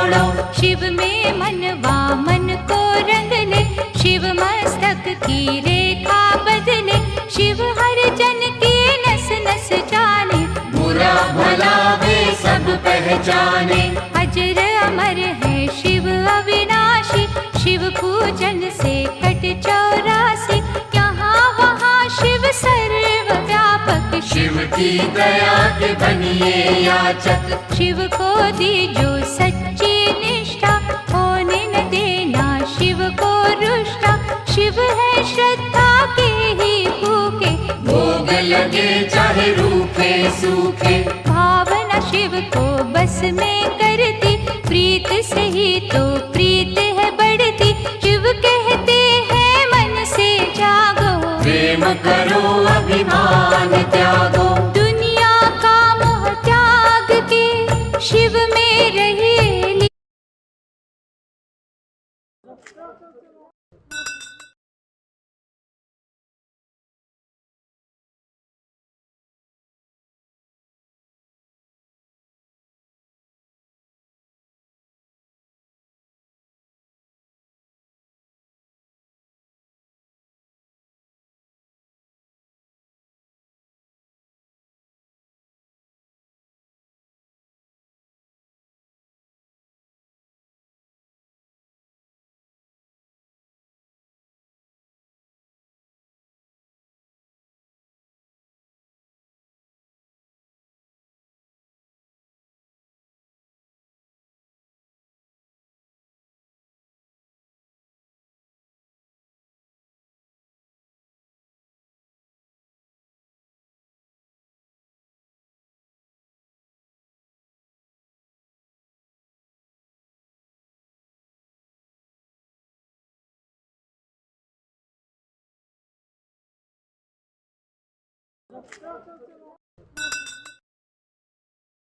जोड़ो। शिव में मनवा मन को रंग ले, शिव मस्तक की रेखा बदले, शिव हर जन की नस नस जाने, बुरा भला वे सब पहचाने। अजर अमर है शिव अविनाशी, शिव पूजन से कट 84। यहाँ वहाँ शिव सर्वव्यापक, शिव की दया के बनिए याचक। शिव को दीजो सच्ची निष्ठा, होने न देना शिव को रुष्टा। शिव है श्रद्धा के ही भूखे, भोग लगे चाहे रूखे सूखे। भावना शिव को बस में करती, प्रीत से ही तो प्रीत है बढ़ती। शिव कहते हैं मन से जागो, प्रेम करो अभिमान त्यागो। दुनिया का मोह त्याग के शिव में रहिए।